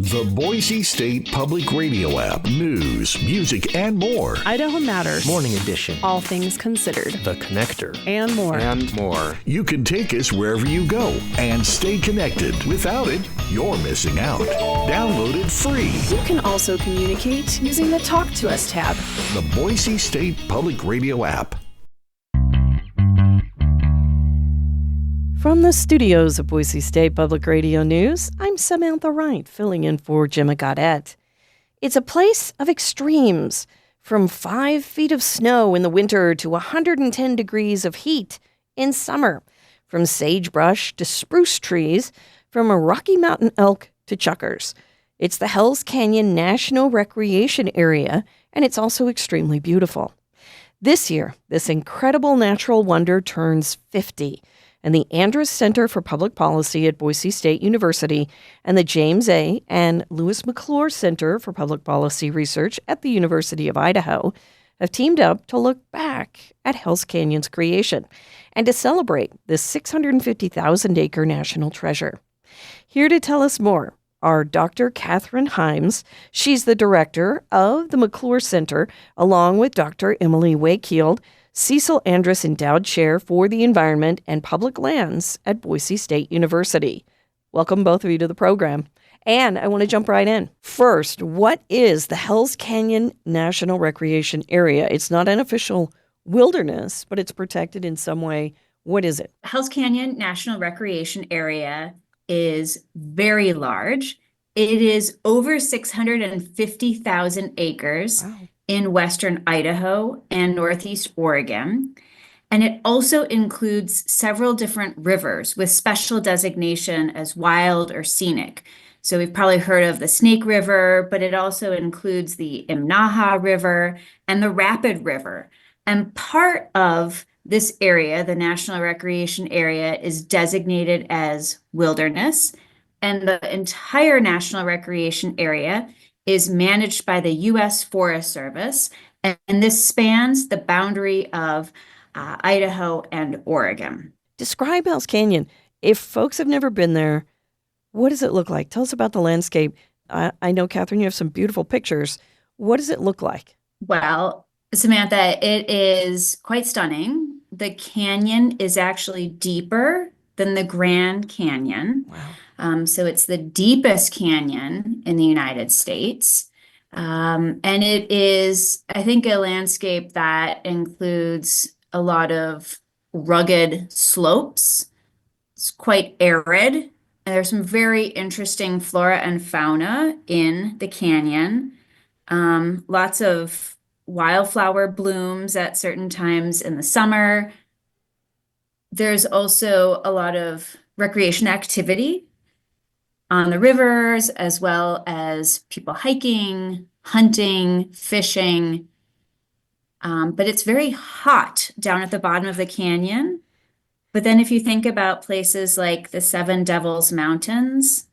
The Boise State Public Radio app. News, music, and more. Idaho Matters. Morning Edition. All things considered. The Connector. And more. And more. You can take us wherever you go and stay connected. Without it, you're missing out. Download it free. You can also communicate using the Talk to Us tab. The Boise State Public Radio app. From the studios of Boise State Public Radio News, I'm Samantha Wright, filling in for Gemma Gaudette. It's a place of extremes, from 5 feet of snow in the winter to 110 degrees of heat in summer, from sagebrush to spruce trees, from a Rocky Mountain elk to chukars. It's the Hells Canyon National Recreation Area, and it's also extremely beautiful. This year, this incredible natural wonder turns 50. And the Andrus Center for Public Policy at Boise State University and the James A. and Lewis McClure Center for Public Policy Research at the University of Idaho have teamed up to look back at Hells Canyon's creation and to celebrate this 650,000-acre national treasure. Here to tell us more are Dr. Catherine Himes. She's the director of the McClure Center, along with Dr. Emily Wakefield, Cecil Andrus Endowed Chair for the Environment and Public Lands at Boise State University. Welcome both of you to the program. And I want to jump right in. First, what is the Hells Canyon National Recreation Area? It's not an official wilderness, but it's protected in some way. What is it? Hells Canyon National Recreation Area is very large. It is over 650,000 acres. Wow. In western Idaho and northeast Oregon. And it also includes several different rivers with special designation as wild or scenic. So we've probably heard of the Snake River, but it also includes the Imnaha River and the Rapid River. And part of this area, the National Recreation Area, is designated as wilderness. And the entire National Recreation Area is managed by the U.S. Forest Service, and this spans the boundary of Idaho and Oregon. Describe Hells Canyon. If folks have never been there, what does it look like? Tell us about the landscape. I know, Catherine, you have some beautiful pictures. What does it look like? Well, Samantha, it is quite stunning. The canyon is actually deeper than the Grand Canyon. Wow. So it's the deepest canyon in the United States. And it is, I think, a landscape that includes a lot of rugged slopes. It's quite arid. And there's some very interesting flora and fauna in the canyon. Lots of wildflower blooms at certain times in the summer. There's also a lot of recreation activity on the rivers, as well as people hiking, hunting, fishing. But it's very hot down at the bottom of the canyon. But then if you think about places like the Seven Devils Mountains,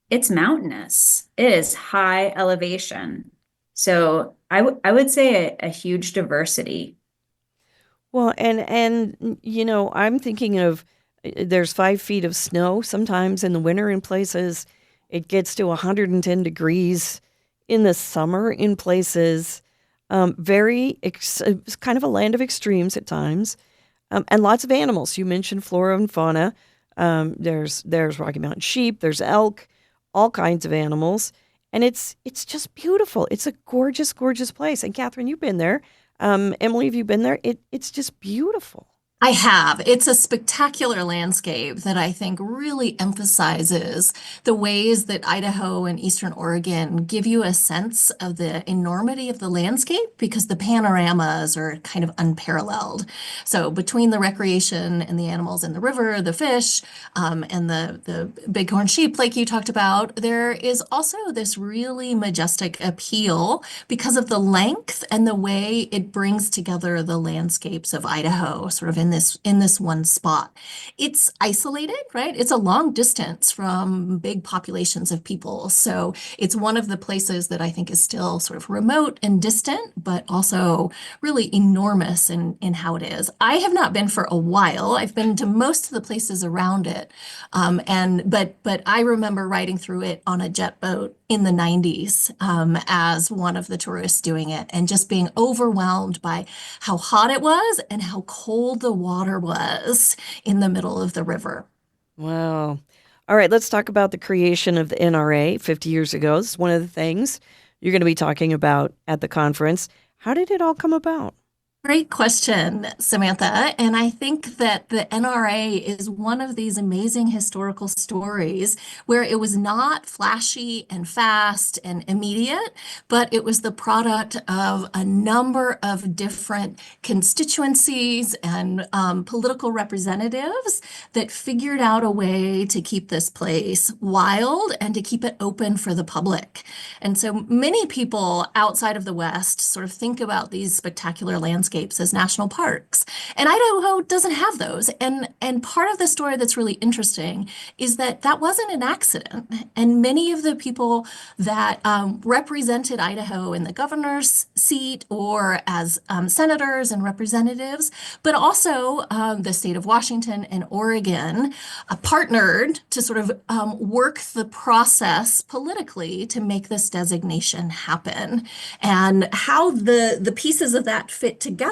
it's mountainous. It is high elevation. So I would say a huge diversity. Well, and you know, I'm thinking of there's 5 feet of snow sometimes in the winter in places. It gets to 110 degrees in the summer in places. It's kind of a land of extremes at times. And lots of animals. You mentioned flora and fauna. There's Rocky Mountain sheep. There's elk, all kinds of animals. And it's just beautiful. It's a gorgeous, gorgeous place. And Catherine, you've been there. Emily, have you been there? It's just beautiful. I have. It's a spectacular landscape that I think really emphasizes the ways that Idaho and Eastern Oregon give you a sense of the enormity of the landscape because the panoramas are kind of unparalleled. So between the recreation and the animals in the river, the fish, and the bighorn sheep, like you talked about, there is also this really majestic appeal because of the length and the way it brings together the landscapes of Idaho, sort of in in this one spot. It's isolated, right? It's a long distance from big populations of people. So it's one of the places that I think is still sort of remote and distant, but also really enormous in how it is. I have not been for a while. I've been to most of the places around it. But I remember riding through it on a jet boat in the 90s as one of the tourists doing it and just being overwhelmed by how hot it was and how cold the water was in the middle of the river. Wow. All right, let's talk about the creation of the NRA 50 years ago. This is one of the things you're going to be talking about at the conference. How did it all come about? Great question, Samantha. And I think that the NRA is one of these amazing historical stories where it was not flashy and fast and immediate, but it was the product of a number of different constituencies and political representatives that figured out a way to keep this place wild and to keep it open for the public. And so many people outside of the West sort of think about these spectacular landscapes as national parks. And Idaho doesn't have those. And part of the story that's really interesting is that that wasn't an accident. And many of the people that represented Idaho in the governor's seat or as senators and representatives, but also the state of Washington and Oregon partnered to sort of work the process politically to make this designation happen. And how the pieces of that fit together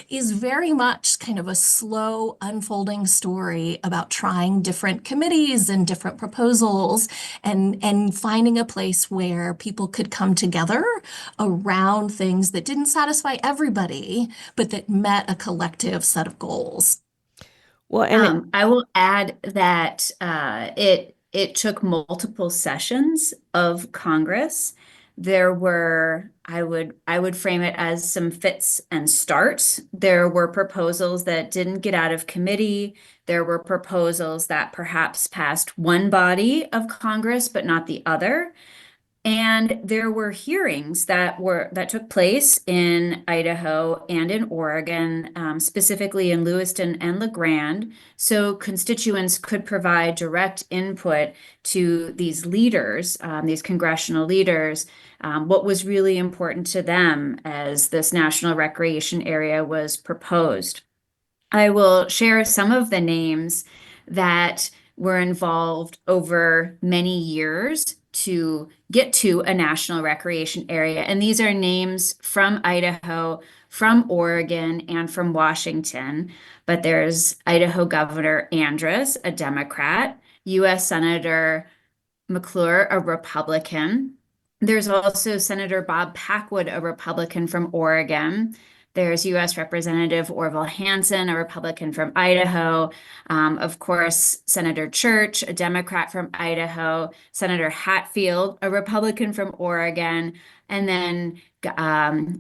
is very much kind of a slow unfolding story about trying different committees and different proposals and finding a place where people could come together around things that didn't satisfy everybody, but that met a collective set of goals. Well, and I will add that it took multiple sessions of Congress. There were, I would frame it as some fits and starts. There were proposals that didn't get out of committee. There were proposals that perhaps passed one body of Congress, but not the other. And there were hearings that took place in Idaho and in Oregon, specifically in Lewiston and LeGrand, so constituents could provide direct input to these leaders, these congressional leaders, what was really important to them as this national recreation area was proposed. I will share some of the names that were involved over many years to get to a national recreation area. And these are names from Idaho, from Oregon, and from Washington. But there's Idaho Governor Andrus, a Democrat, U.S. Senator McClure, a Republican. There's also Senator Bob Packwood, a Republican from Oregon. There's U.S. Representative Orville Hanson, a Republican from Idaho. Of course, Senator Church, a Democrat from Idaho. Senator Hatfield, a Republican from Oregon. And then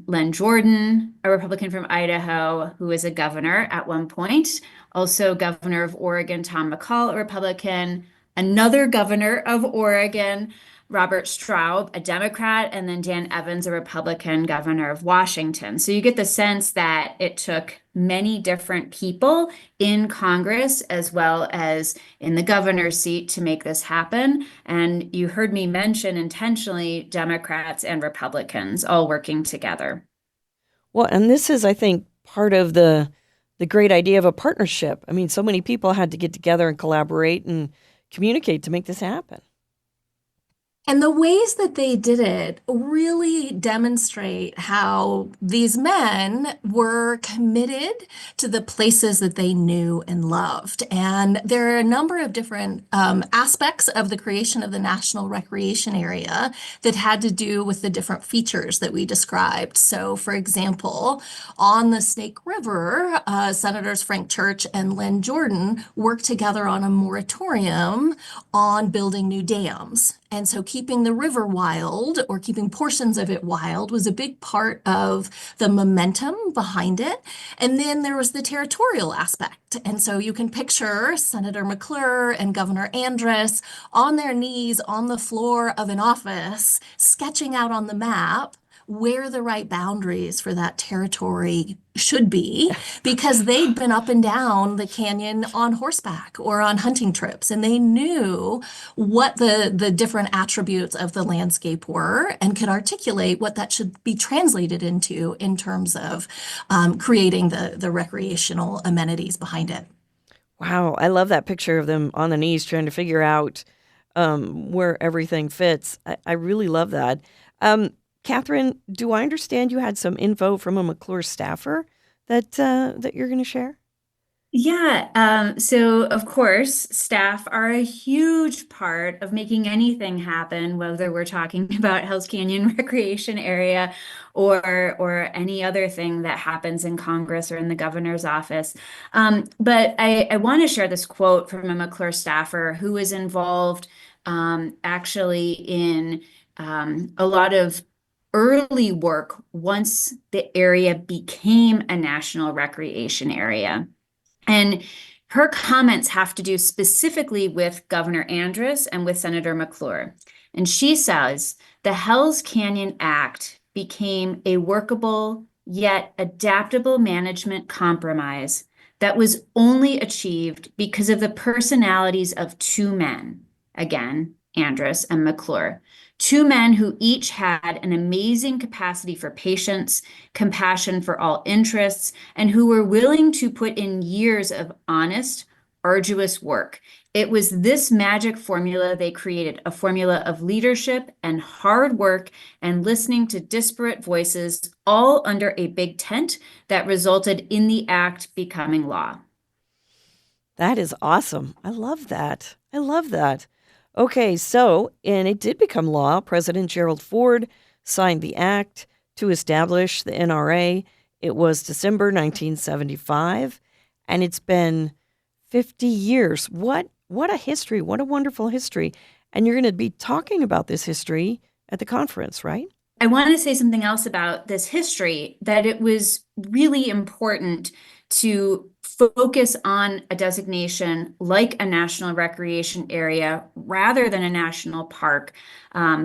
Len Jordan, a Republican from Idaho, who was a governor at one point. Also, Governor of Oregon, Tom McCall, a Republican. Another governor of Oregon, Robert Straub, a Democrat, and then Dan Evans, a Republican governor of Washington. So you get the sense that it took many different people in Congress as well as in the governor's seat to make this happen. And you heard me mention intentionally Democrats and Republicans all working together. well, and this is, I think, part of the great idea of a partnership. I mean, so many people had to get together and collaborate and communicate to make this happen. And the ways that they did it really demonstrate how these men were committed to the places that they knew and loved. And there are a number of different aspects of the creation of the National Recreation Area that had to do with the different features that we described. So, for example, on the Snake River, Senators Frank Church and Len Jordan worked together on a moratorium on building new dams. And so keeping the river wild or keeping portions of it wild was a big part of the momentum behind it. And then there was the territorial aspect. And so you can picture Senator McClure and Governor Andrus on their knees on the floor of an office, sketching out on the map where the right boundaries for that territory should be, because they'd been up and down the canyon on horseback or on hunting trips, and they knew what the different attributes of the landscape were and could articulate what that should be translated into in terms of creating the recreational amenities behind it. Wow, I love that picture of them on the knees trying to figure out where everything fits. I really love that. Catherine, do I understand you had some info from a McClure staffer that you're going to share? Yeah, so of course, staff are a huge part of making anything happen, whether we're talking about Hell's Canyon Recreation Area or any other thing that happens in Congress or in the governor's office. But I want to share this quote from a McClure staffer who was involved actually in a lot of early work once the area became a national recreation area. And her comments have to do specifically with Governor Andrus and with Senator McClure. And she says the Hells Canyon Act became a workable yet adaptable management compromise that was only achieved because of the personalities of two men, again, Andrus and McClure, two men who each had an amazing capacity for patience, compassion for all interests, and who were willing to put in years of honest, arduous work. It was this magic formula they created, a formula of leadership and hard work and listening to disparate voices, all under a big tent that resulted in the act becoming law. That is awesome. I love that. I love that. Okay, so, and it did become law. President Gerald Ford signed the act to establish the NRA. It was December 1975, and it's been 50 years. What a history. What a wonderful history. And you're going to be talking about this history at the conference, right? I want to say something else about this history, that it was really important to focus on a designation like a national recreation area rather than a national park,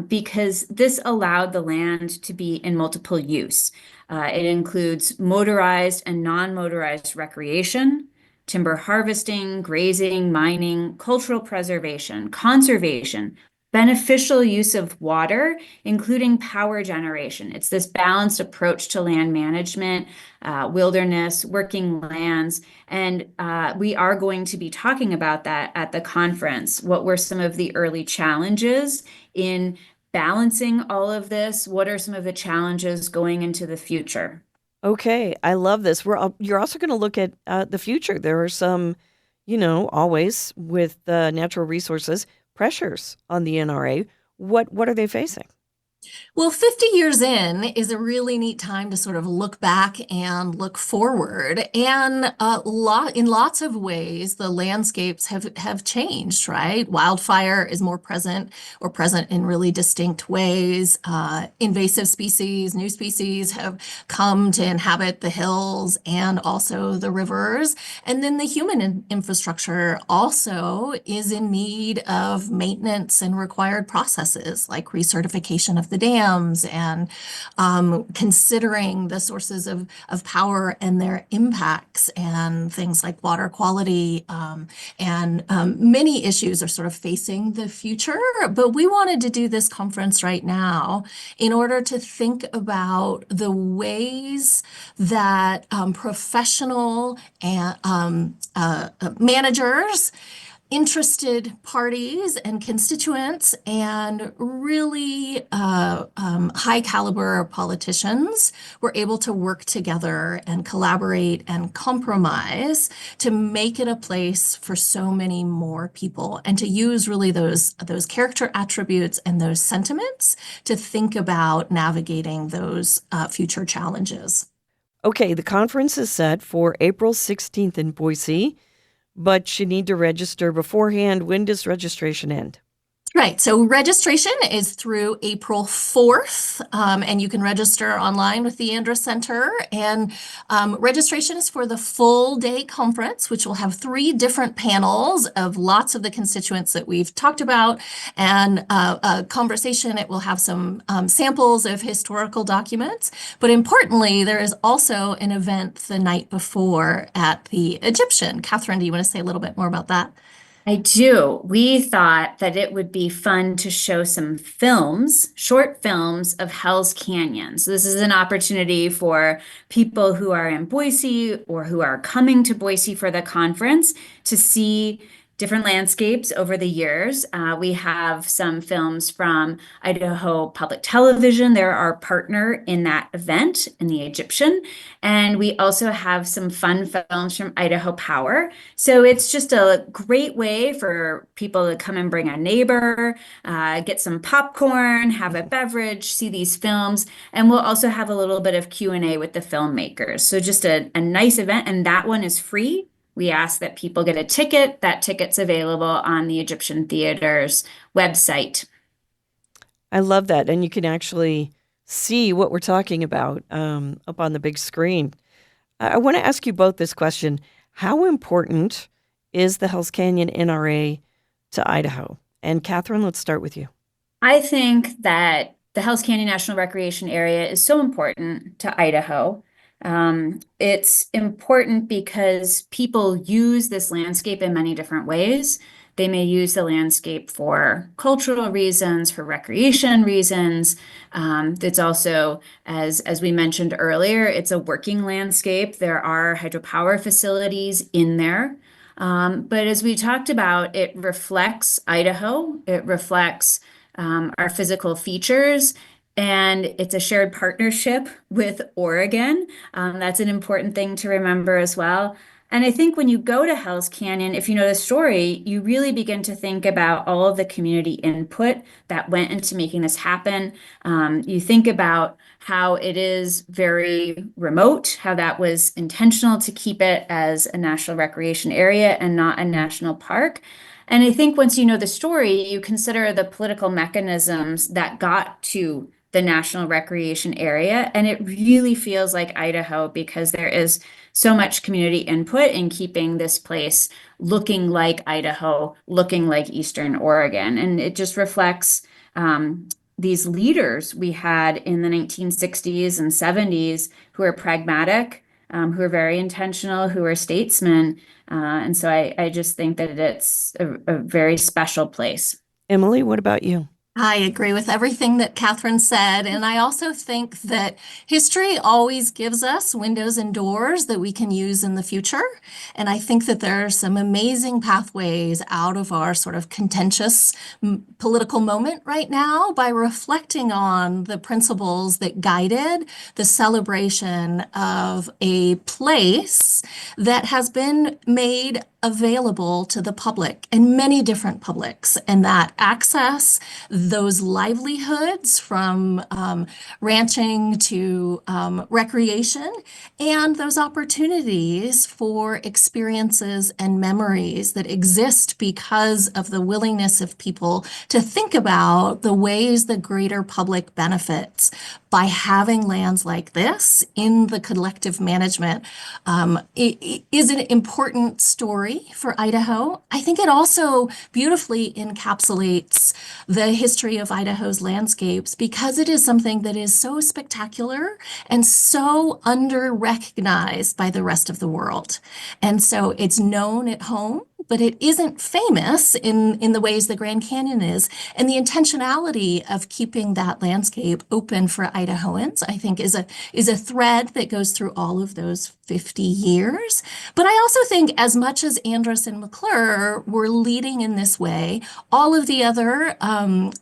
because this allowed the land to be in multiple use. It includes motorized and non-motorized recreation, timber harvesting, grazing, mining, cultural preservation, conservation, beneficial use of water, including power generation. It's this balanced approach to land management, wilderness, working lands, and we are going to be talking about that at the conference. What were some of the early challenges in balancing all of this? What are some of the challenges going into the future? Okay, I love this. You're also going to look at the future. There are some, always with natural resources, pressures on the NRA. What are they facing? Well, 50 years in is a really neat time to sort of look back and look forward. And in lots of ways, the landscapes have changed, right? Wildfire is more present or present in really distinct ways. Invasive species, new species have come to inhabit the hills and also the rivers. And then the human infrastructure also is in need of maintenance and required processes like recertification of the dams and considering the sources of power and their impacts and things like water quality. And many issues are sort of facing the future. But we wanted to do this conference right now in order to think about the ways that professional and managers, interested parties and constituents, and really high caliber politicians were able to work together and collaborate and compromise to make it a place for so many more people, and to use really those character attributes and those sentiments to think about navigating those future challenges. Okay, the conference is set for April 16th in Boise, but you need to register beforehand. When does registration end? Right. So registration is through April 4th, and you can register online with the Andrus Center. And registration is for the full day conference, which will have 3 different panels of lots of the constituents that we've talked about, and a conversation. It will have some samples of historical documents. But importantly, there is also an event the night before at the Egyptian. Catherine, do you want to say a little bit more about that? I do. We thought that it would be fun to show some films, short films of Hell's Canyon. So this is an opportunity for people who are in Boise or who are coming to Boise for the conference to see different landscapes over the years. We have some films from Idaho Public Television. They're our partner in that event in the Egyptian. And we also have some fun films from Idaho Power. So it's just a great way for people to come and bring a neighbor, get some popcorn, have a beverage, see these films. And we'll also have a little bit of Q&A with the filmmakers. So just a nice event. And that one is free. We ask that people get a ticket. That ticket's available on the Egyptian Theater's website. I love that. And you can actually see what we're talking about up on the big screen. I want to ask you both this question. How important is the Hells Canyon NRA to Idaho? And Catherine, let's start with you. I think that the Hells Canyon National Recreation Area is so important to Idaho. It's important because people use this landscape in many different ways. They may use the landscape for cultural reasons, for recreation reasons. It's also, as we mentioned earlier, it's a working landscape. There are hydropower facilities in there. But as we talked about, it reflects Idaho. It reflects our physical features. And it's a shared partnership with Oregon. That's an important thing to remember as well. And I think when you go to Hell's Canyon, if you know the story, you really begin to think about all of the community input that went into making this happen. You think about how it is very remote, how that was intentional to keep it as a national recreation area and not a national park. And I think once you know the story, you consider the political mechanisms that got to the national recreation area. And it really feels like Idaho because there is so much community input in keeping this place looking like Idaho, looking like Eastern Oregon. And it just reflects these leaders we had in the 1960s and 70s who are pragmatic, who are very intentional, who are statesmen. And so I just think that it's a very special place. Emily, what about you? I agree with everything that Catherine said. And I also think that history always gives us windows and doors that we can use in the future. And I think that there are some amazing pathways out of our sort of contentious political moment right now by reflecting on the principles that guided the celebration of a place that has been made available to the public and many different publics, and that access those livelihoods from ranching to recreation, and those opportunities for experiences and memories that exist because of the willingness of people to think about the ways the greater public benefits by having lands like this in the collective management. It is an important story for Idaho. I think it also beautifully encapsulates the history of Idaho's landscapes because it is something that is so spectacular and so under-recognized by the rest of the world. And so it's known at home, but it isn't famous in the ways the Grand Canyon is. And the intentionality of keeping that landscape open for Idahoans, I think, is a thread that goes through all of those 50 years. But I also think as much as Andrus and McClure were leading in this way, all of the other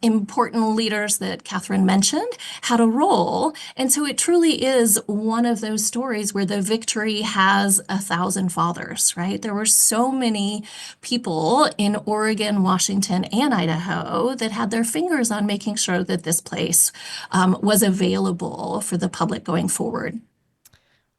important leaders that Catherine mentioned had a role. And so it truly is one of those stories where the victory has 1,000 fathers, right? There were so many people in Oregon, Washington, and Idaho that had their fingers on making sure that this place was available for the public going forward.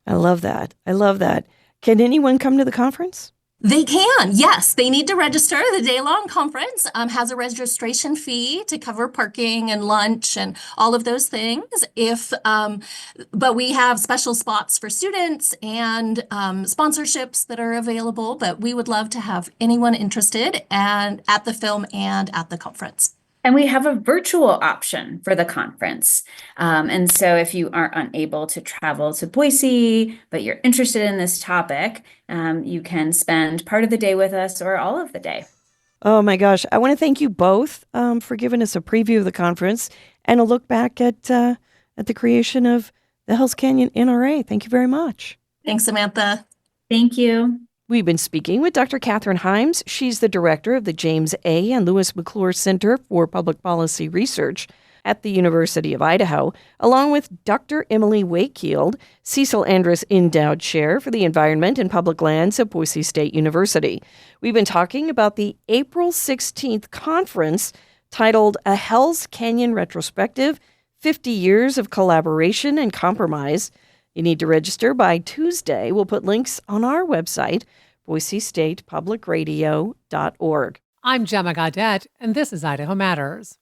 I love that. I love that. Can anyone come to the conference? They can, yes. They need to register. The day-long conference has a registration fee to cover parking and lunch and all of those things. But we have special spots for students and sponsorships that are available. But we would love to have anyone interested and at the film and at the conference. And we have a virtual option for the conference. And so if you are unable to travel to Boise, but you're interested in this topic, you can spend part of the day with us or all of the day. Oh my gosh. I want to thank you both for giving us a preview of the conference and a look back at the creation of the Hells Canyon NRA. Thank you very much. Thanks, Samantha. Thank you. We've been speaking with Dr. Catherine Himes. She's the director of the James A. and Lewis McClure Center for Public Policy Research at the University of Idaho, along with Dr. Emily Wakefield, Cecil Andrus Endowed Chair for the Environment and Public Lands at Boise State University. We've been talking about the April 16th conference titled A Hells Canyon Retrospective, 50 Years of Collaboration and Compromise. You need to register by Tuesday. We'll put links on our website, boisestatepublicradio.org. I'm Gemma Gaudette, and this is Idaho Matters.